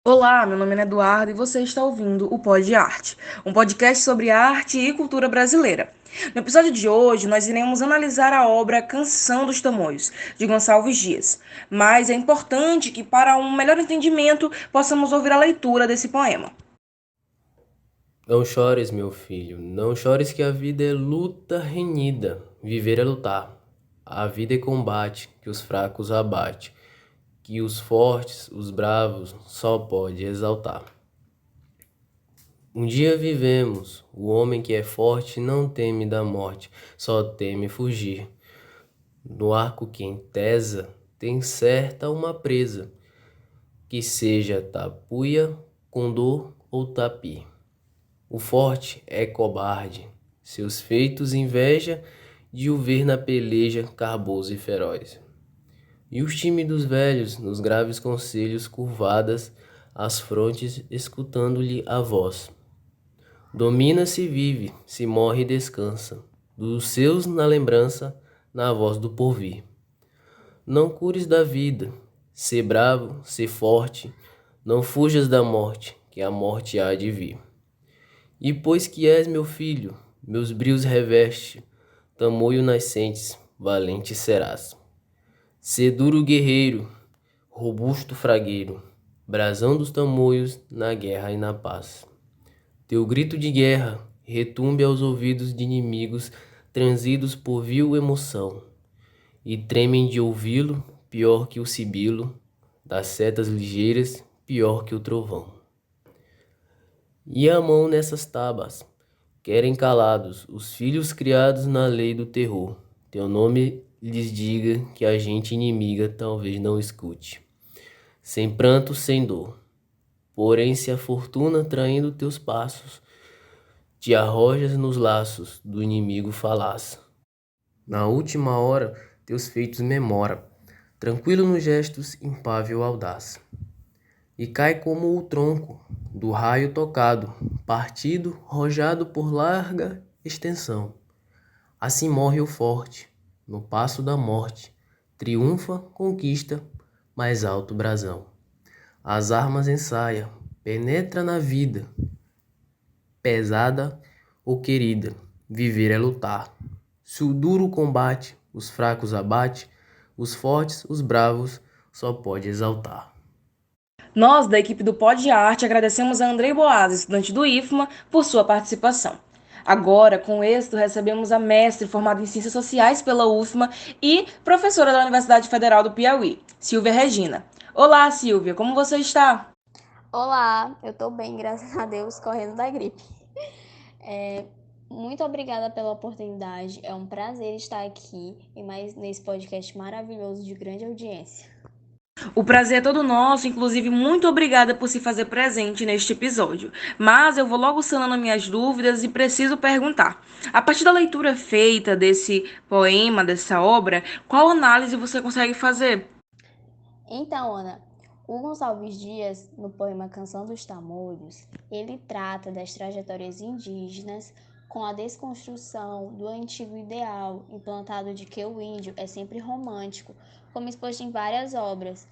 Olá, meu nome é Eduardo e você está ouvindo o Pod Arte, um podcast sobre arte e cultura brasileira. No episódio de hoje, nós iremos analisar a obra Canção dos Tamoios, de Gonçalves Dias. Mas é importante que, para um melhor entendimento, possamos ouvir a leitura desse poema. Não chores, meu filho, não chores que a vida é luta renhida. Viver é lutar. A vida é combate que os fracos abate, que os fortes, os bravos, só pode exaltar. Um dia vivemos, o homem que é forte não teme da morte, só teme fugir. No arco que entesa, tem certa uma presa, que seja tapuia, condor ou tapi. O forte é cobarde, seus feitos inveja de o ver na peleja carboso e feroz. E os tímidos velhos, nos graves conselhos curvadas, as frontes escutando-lhe a voz. Domina se vive, se morre e descansa, dos seus na lembrança, na voz do porvir. Não cures da vida, sê bravo, sê forte, não fujas da morte, que a morte há de vir. E pois que és meu filho, meus brios reveste, tamoio nascentes, valente serás. Sê duro guerreiro, robusto fragueiro, brasão dos tamoios na guerra e na paz. Teu grito de guerra retumbe aos ouvidos de inimigos transidos por vil emoção, e tremem de ouvi-lo, pior que o sibilo, das setas ligeiras, pior que o trovão. E a mão nessas tabas, querem calados os filhos criados na lei do terror. Teu nome lhes diga que a gente inimiga talvez não escute. Sem pranto, sem dor. Porém, se a fortuna traindo teus passos, te arrojas nos laços do inimigo falaz. Na última hora, teus feitos memora, tranquilo nos gestos, impável audaz. E cai como o tronco do raio tocado, partido, rojado por larga extensão. Assim morre o forte, no passo da morte, triunfa, conquista, mais alto brasão. As armas ensaia, penetra na vida, pesada ou querida, viver é lutar. Se o duro combate, os fracos abate, os fortes, os bravos, só pode exaltar. Nós, da equipe do Pod Arte, agradecemos a Andrei Boas, estudante do IFMA, por sua participação. Agora, com êxito, recebemos a mestre formada em Ciências Sociais pela UFMA e professora da Universidade Federal do Piauí, Silvia Regina. Olá, Silvia, como você está? Olá, eu tô bem, graças a Deus, correndo da gripe. É, Muito obrigada pela oportunidade, é um prazer estar aqui e mais nesse podcast maravilhoso de grande audiência. O prazer é todo nosso, inclusive muito obrigada por se fazer presente neste episódio. Mas eu vou logo sanando minhas dúvidas e preciso perguntar. A partir da leitura feita desse poema, dessa obra, qual análise você consegue fazer? Então, Ana, o Gonçalves Dias, no poema Canção dos Tamoios, ele trata das trajetórias indígenas com a desconstrução do antigo ideal implantado de que o índio é sempre romântico, como exposto em várias obras.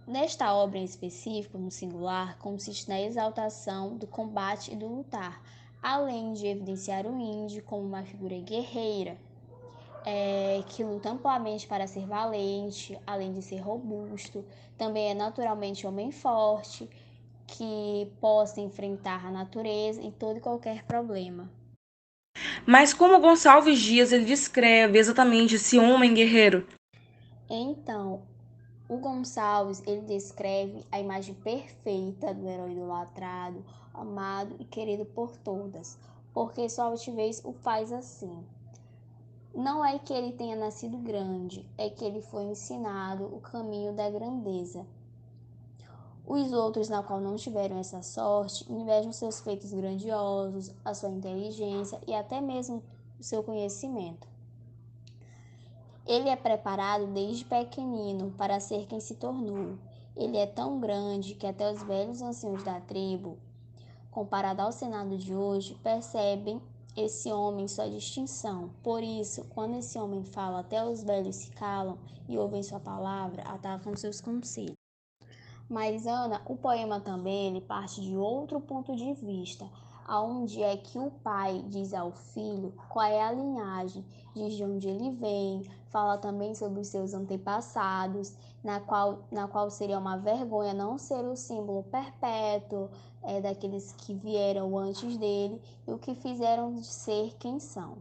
Nesta obra em específico, no singular, consiste na exaltação do combate e do lutar, além de evidenciar o índio como uma figura guerreira, que luta amplamente para ser valente, além de ser robusto, também é naturalmente homem forte, que possa enfrentar a natureza em todo e qualquer problema. Mas como Gonçalves Dias ele descreve exatamente esse homem guerreiro? Então, o Gonçalves, ele descreve a imagem perfeita do herói idolatrado, amado e querido por todas, porque sua altivez o faz assim. Não é que ele tenha nascido grande, é que ele foi ensinado o caminho da grandeza. Os outros, na qual não tiveram essa sorte, invejam seus feitos grandiosos, a sua inteligência e até mesmo o seu conhecimento. Ele é preparado desde pequenino para ser quem se tornou. Ele é tão grande que até os velhos anciãos da tribo, comparado ao Senado de hoje, percebem esse homem sua distinção. Por isso, quando esse homem fala, até os velhos se calam e ouvem sua palavra, atacam seus conselhos. Mas, Ana, o poema também ele parte de outro ponto de vista, aonde é que o pai diz ao filho qual é a linhagem, diz de onde ele vem, fala também sobre os seus antepassados, na qual seria uma vergonha não ser o símbolo perpétuo daqueles que vieram antes dele e o que fizeram de ser quem são.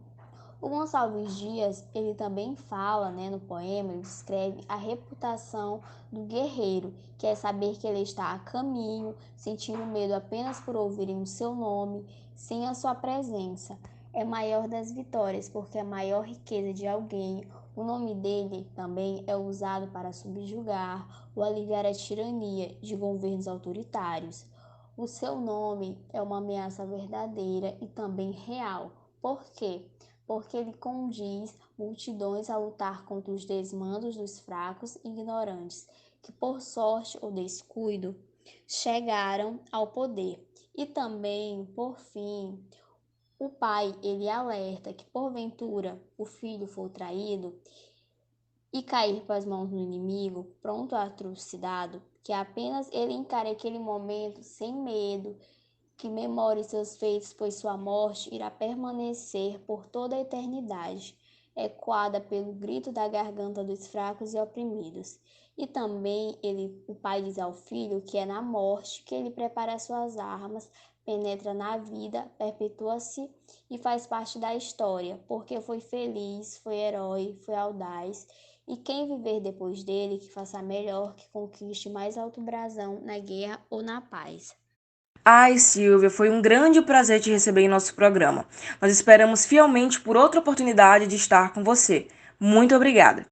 O Gonçalves Dias, ele também fala, no poema, ele descreve a reputação do guerreiro, que é saber que ele está a caminho, sentindo medo apenas por ouvirem o seu nome, sem a sua presença. É maior das vitórias, porque a maior riqueza de alguém, o nome dele também é usado para subjugar ou aliviar a tirania de governos autoritários. O seu nome é uma ameaça verdadeira e também real. Por quê? Porque ele condiz multidões a lutar contra os desmandos dos fracos e ignorantes, que por sorte ou descuido chegaram ao poder. E também, por fim, o pai, ele alerta que porventura o filho for traído e cair para as mãos do inimigo, pronto a trucidado, que apenas ele encare aquele momento sem medo, que memore seus feitos, pois sua morte irá permanecer por toda a eternidade, ecoada pelo grito da garganta dos fracos e oprimidos. E também o pai diz ao filho que é na morte que ele prepara suas armas, penetra na vida, perpetua-se e faz parte da história, porque foi feliz, foi herói, foi audaz. E quem viver depois dele, que faça melhor, que conquiste mais alto brasão na guerra ou na paz. Ai, Silvia, foi um grande prazer te receber em nosso programa. Nós esperamos fielmente por outra oportunidade de estar com você. Muito obrigada.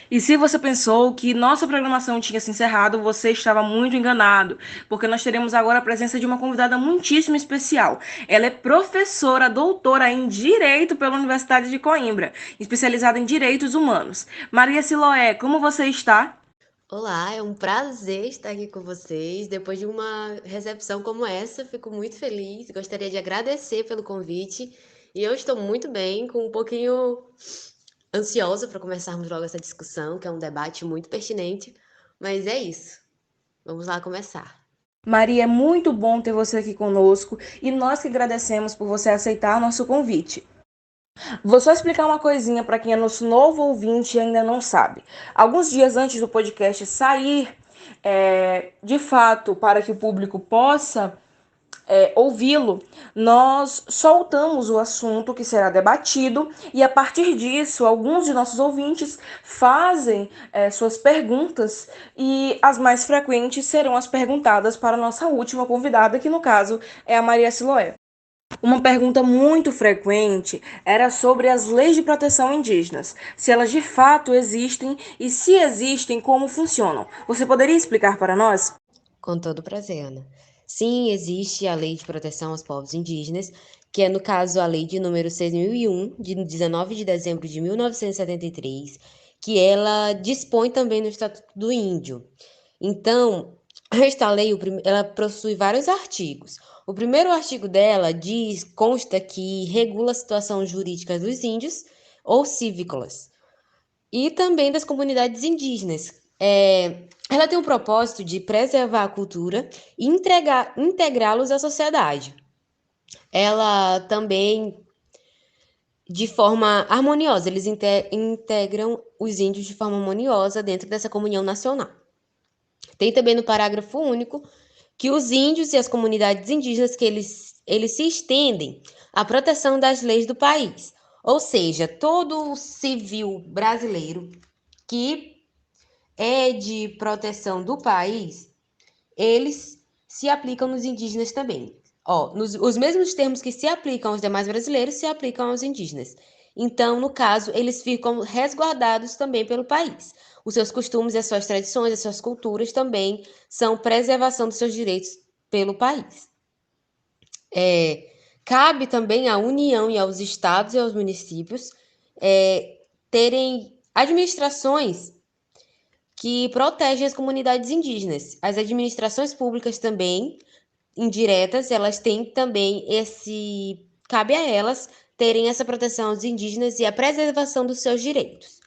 E se você pensou que nossa programação tinha se encerrado, você estava muito enganado, porque nós teremos agora a presença de uma convidada muitíssimo especial. Ela é professora, doutora em Direito pela Universidade de Coimbra, especializada em Direitos Humanos. Maria Siloé, como você está? Olá, é um prazer estar aqui com vocês. Depois de uma recepção como essa, fico muito feliz. Gostaria de agradecer pelo convite. E eu estou muito bem, com um pouquinho ansiosa para começarmos logo essa discussão, que é um debate muito pertinente. Mas é isso. Vamos lá começar. Maria, é muito bom ter você aqui conosco e nós que agradecemos por você aceitar nosso convite. Vou só explicar uma coisinha para quem é nosso novo ouvinte e ainda não sabe. Alguns dias antes do podcast sair, de fato, para que o público possa ouvi-lo, nós soltamos o assunto que será debatido e a partir disso, alguns de nossos ouvintes fazem suas perguntas e as mais frequentes serão as perguntadas para a nossa última convidada, que no caso é a Maria Siloé. Uma pergunta muito frequente era sobre as leis de proteção indígenas, se elas de fato existem e se existem, como funcionam. Você poderia explicar para nós? Com todo prazer, Ana. Sim, existe a Lei de Proteção aos Povos Indígenas, que é, no caso, a Lei de número 6.001, de 19 de dezembro de 1973, que ela dispõe também no Estatuto do Índio. Então, esta lei, ela possui vários artigos. O primeiro artigo dela consta que regula a situação jurídica dos índios ou cívicolas e também das comunidades indígenas. Ela tem o propósito de preservar a cultura e integrá-los à sociedade. Ela também, de forma harmoniosa, eles integram os índios de forma harmoniosa dentro dessa comunhão nacional. Tem também no parágrafo único que os índios e as comunidades indígenas que eles se estendem à proteção das leis do país. Ou seja, todo civil brasileiro que é de proteção do país, eles se aplicam nos indígenas também. Os mesmos termos que se aplicam aos demais brasileiros se aplicam aos indígenas. Então, no caso, eles ficam resguardados também pelo país. Os seus costumes, as suas tradições, as suas culturas também são preservação dos seus direitos pelo país. Cabe também à União e aos estados e aos municípios terem administrações que protegem as comunidades indígenas. As administrações públicas também, indiretas, elas têm também cabe a elas terem essa proteção aos indígenas e a preservação dos seus direitos.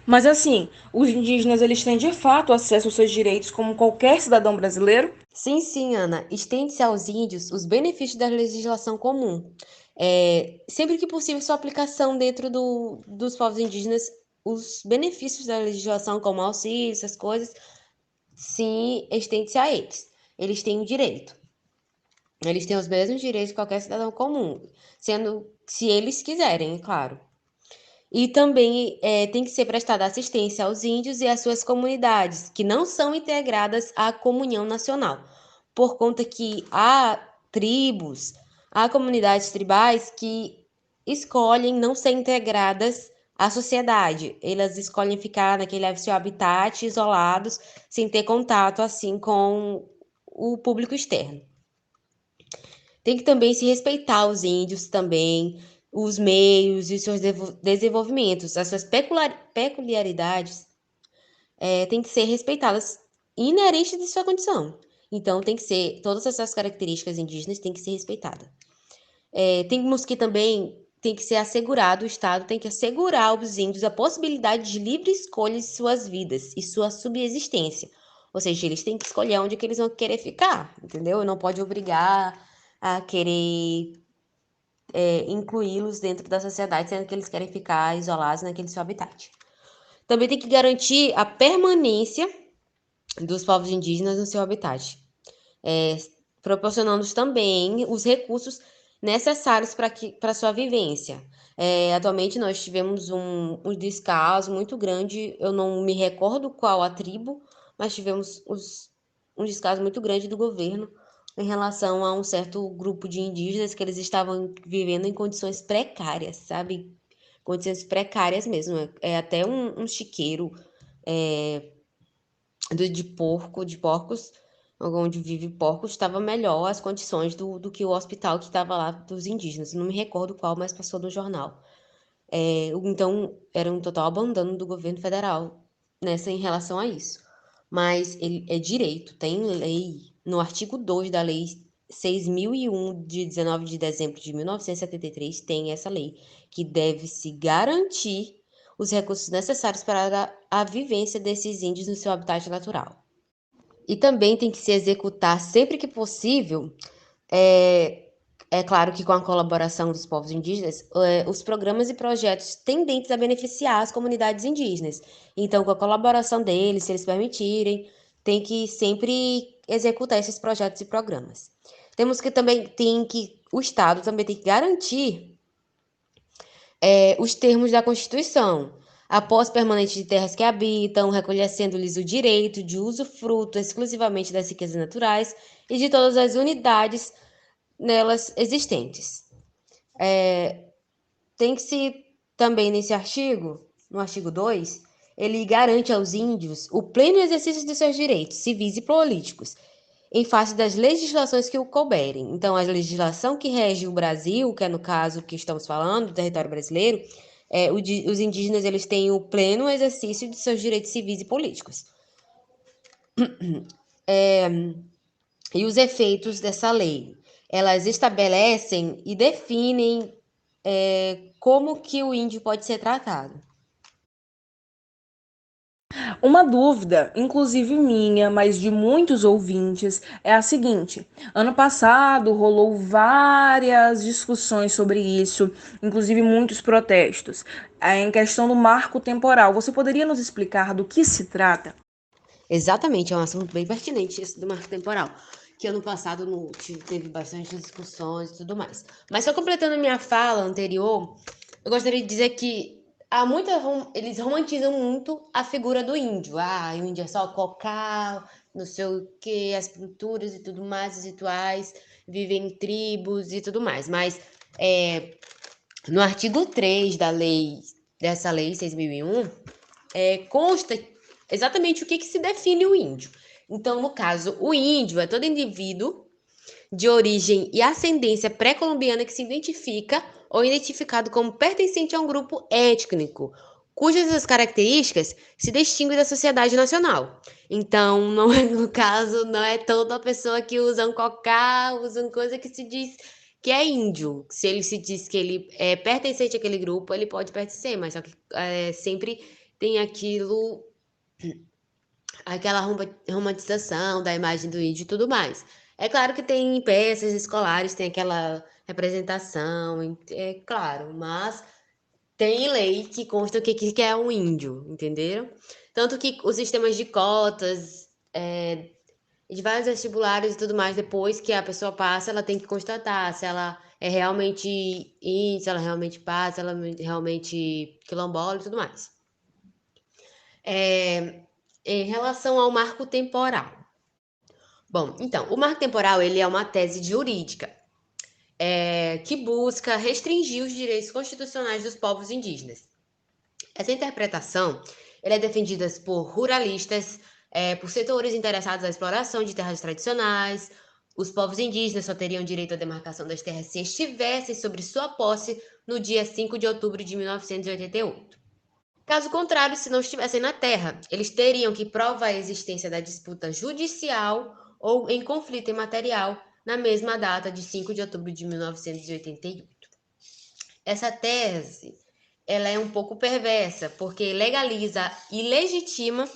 Mas assim, os indígenas eles têm de fato acesso aos seus direitos como qualquer cidadão brasileiro? Sim, sim, Ana. Estende-se aos índios os benefícios da legislação comum. Sempre que possível, sua aplicação dentro dos povos indígenas, os benefícios da legislação, como auxílio, essas coisas, sim, estende-se a eles. Eles têm o direito. Eles têm os mesmos direitos que qualquer cidadão comum, sendo se eles quiserem, é claro. E também tem que ser prestada assistência aos índios e às suas comunidades, que não são integradas à comunhão nacional, por conta que há comunidades tribais que escolhem não ser integradas à sociedade. Elas escolhem ficar naquele seu habitat isolados, sem ter contato assim com o público externo. Tem que também se respeitar os índios também, os meios e os seus desenvolvimentos, as suas peculiaridades têm que ser respeitadas inerentes de sua condição. Então, tem que ser, todas essas características indígenas têm que ser respeitadas. Temos que também, tem que ser assegurado, o Estado tem que assegurar aos índios a possibilidade de livre escolha de suas vidas e sua subsistência. Ou seja, eles têm que escolher onde que eles vão querer ficar, entendeu? Não pode obrigar a querer incluí-los dentro da sociedade, sendo que eles querem ficar isolados naquele seu habitat. Também tem que garantir a permanência dos povos indígenas no seu habitat, proporcionando também os recursos necessários para sua vivência. Atualmente nós tivemos um descaso muito grande, eu não me recordo qual a tribo, mas tivemos um descaso muito grande do governo em relação a um certo grupo de indígenas que eles estavam vivendo em condições precárias, sabe? Condições precárias mesmo. Até um chiqueiro de porcos, onde vive porcos, estava melhor as condições do que o hospital que estava lá dos indígenas. Não me recordo qual, mas passou no jornal. Então, era um total abandono do governo federal em relação a isso. Mas ele é direito, tem lei, no artigo 2 da Lei 6.001, de 19 de dezembro de 1973, tem essa lei, que deve-se garantir os recursos necessários para a vivência desses índios no seu habitat natural. E também tem que se executar, sempre que possível, é claro que com a colaboração dos povos indígenas, os programas e projetos tendentes a beneficiar as comunidades indígenas. Então, com a colaboração deles, se eles permitirem, tem que sempre executar esses projetos e programas. Temos que também, o Estado também tem que garantir os termos da Constituição. A posse permanente de terras que habitam, reconhecendo-lhes o direito de usufruto exclusivamente das riquezas naturais e de todas as unidades nelas existentes. Tem que se também nesse artigo, no artigo 2, ele garante aos índios o pleno exercício de seus direitos civis e políticos, em face das legislações que o couberem. Então, a legislação que rege o Brasil, que é no caso que estamos falando, do território brasileiro, os indígenas eles têm o pleno exercício de seus direitos civis e políticos. E os efeitos dessa lei? Elas estabelecem e definem como que o índio pode ser tratado. Uma dúvida, inclusive minha, mas de muitos ouvintes, é a seguinte: ano passado rolou várias discussões sobre isso, inclusive muitos protestos, em questão do marco temporal. Você poderia nos explicar do que se trata? Exatamente, é um assunto bem pertinente esse do marco temporal, que ano passado teve bastante discussões e tudo mais. Mas só completando minha fala anterior, eu gostaria de dizer que eles romantizam muito a figura do índio. O índio é só cocar, não sei o que, as pinturas e tudo mais, os rituais, vivem em tribos e tudo mais. Mas no artigo 3 dessa lei 6.001, consta exatamente o que se define o índio. Então, no caso, o índio é todo indivíduo de origem e ascendência pré-colombiana que se identifica ou identificado como pertencente a um grupo étnico, cujas características se distinguem da sociedade nacional. Então, no caso, não é toda pessoa que usa um cocá, usa uma coisa que se diz que é índio. Se ele se diz que ele é pertencente àquele grupo, ele pode pertencer, mas só que sempre tem aquela romantização da imagem do índio e tudo mais. É claro que tem peças escolares, tem aquela representação, é claro, mas tem lei que consta o que é um índio, entenderam? Tanto que os sistemas de cotas, de vários vestibulares e tudo mais, depois que a pessoa passa, ela tem que constatar se ela é realmente índio, se ela realmente passa, se ela é realmente quilombola e tudo mais. Em relação ao marco temporal. Bom, então, o marco temporal ele é uma tese jurídica que busca restringir os direitos constitucionais dos povos indígenas. Essa interpretação ela é defendida por ruralistas, por setores interessados na exploração de terras tradicionais. Os povos indígenas só teriam direito à demarcação das terras se estivessem sobre sua posse no dia 5 de outubro de 1988. Caso contrário, se não estivessem na terra, eles teriam que provar a existência da disputa judicial ou em conflito imaterial na mesma data de 5 de outubro de 1988. Essa tese ela é um pouco perversa, porque legaliza e legitima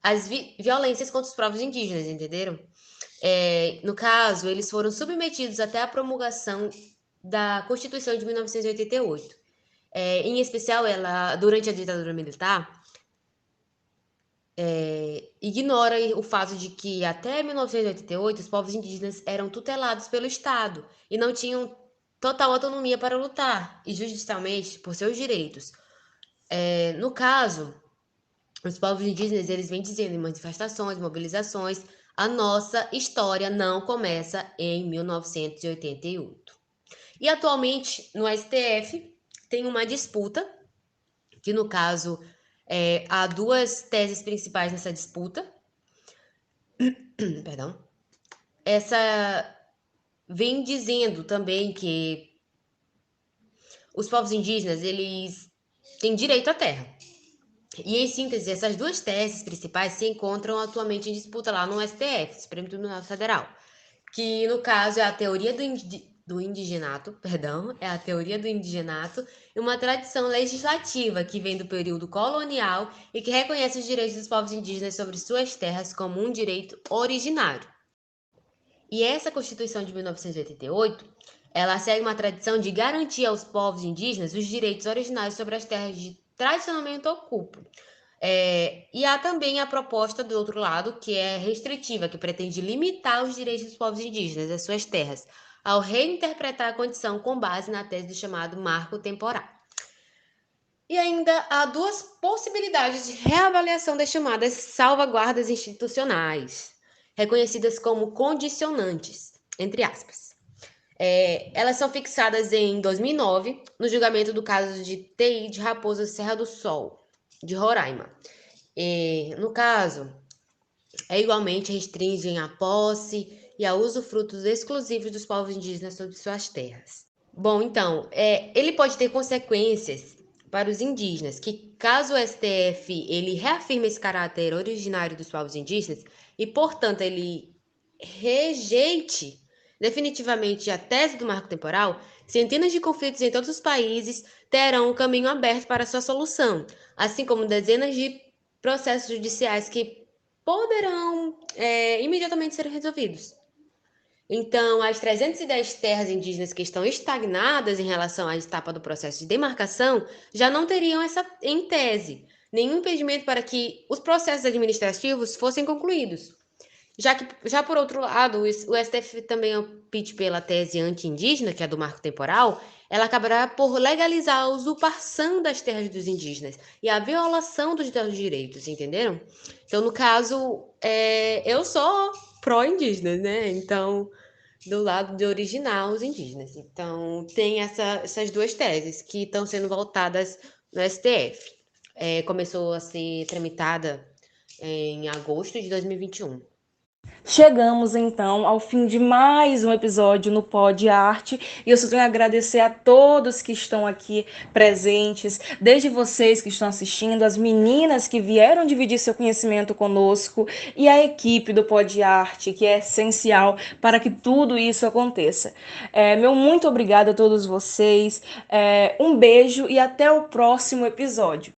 as violências contra os povos indígenas, entenderam? No caso, eles foram submetidos até a promulgação da Constituição de 1988. Em especial, ela, durante a ditadura militar, ignora o fato de que até 1988 os povos indígenas eram tutelados pelo Estado e não tinham total autonomia para lutar e judicialmente por seus direitos. No caso, os povos indígenas eles vêm dizendo em manifestações, mobilizações, a nossa história não começa em 1988. E atualmente no STF tem uma disputa, que no caso há duas teses principais nessa disputa. Perdão. Essa vem dizendo também que os povos indígenas eles têm direito à terra. E em síntese, essas duas teses principais se encontram atualmente em disputa lá no STF, Supremo Tribunal Federal, que no caso é a teoria do indigenato, e uma tradição legislativa que vem do período colonial e que reconhece os direitos dos povos indígenas sobre suas terras como um direito originário. E essa Constituição de 1988, ela segue uma tradição de garantir aos povos indígenas os direitos originários sobre as terras de tradicionalmente ocupam. E há também a proposta do outro lado, que é restritiva, que pretende limitar os direitos dos povos indígenas às suas terras, ao reinterpretar a condição com base na tese do chamado marco temporal. E ainda há duas possibilidades de reavaliação das chamadas salvaguardas institucionais, reconhecidas como condicionantes, entre aspas. Elas são fixadas em 2009, no julgamento do caso de TI de Raposa Serra do Sol, de Roraima. No caso, igualmente restringem a posse e a usufrutos exclusivos dos povos indígenas sobre suas terras. Bom, então, ele pode ter consequências para os indígenas, que caso o STF ele reafirme esse caráter originário dos povos indígenas e, portanto, ele rejeite definitivamente a tese do marco temporal, centenas de conflitos em todos os países terão um caminho aberto para sua solução, assim como dezenas de processos judiciais que poderão imediatamente ser resolvidos. Então, as 310 terras indígenas que estão estagnadas em relação à etapa do processo de demarcação já não teriam em tese, nenhum impedimento para que os processos administrativos fossem concluídos. Já por outro lado, o STF também opte pela tese anti-indígena, que é a do marco temporal, ela acabará por legalizar a usurpação das terras dos indígenas e a violação dos seus direitos, entenderam? Então, no caso, eu sou pró-indígena, né? Então, do lado de originar os indígenas. Então, tem essas duas teses que estão sendo voltadas no STF. Começou a ser tramitada em agosto de 2021. Chegamos então ao fim de mais um episódio no Pod Arte e eu só tenho a agradecer a todos que estão aqui presentes, desde vocês que estão assistindo, as meninas que vieram dividir seu conhecimento conosco e a equipe do Pod Arte, que é essencial para que tudo isso aconteça. Meu muito obrigado a todos vocês, um beijo e até o próximo episódio.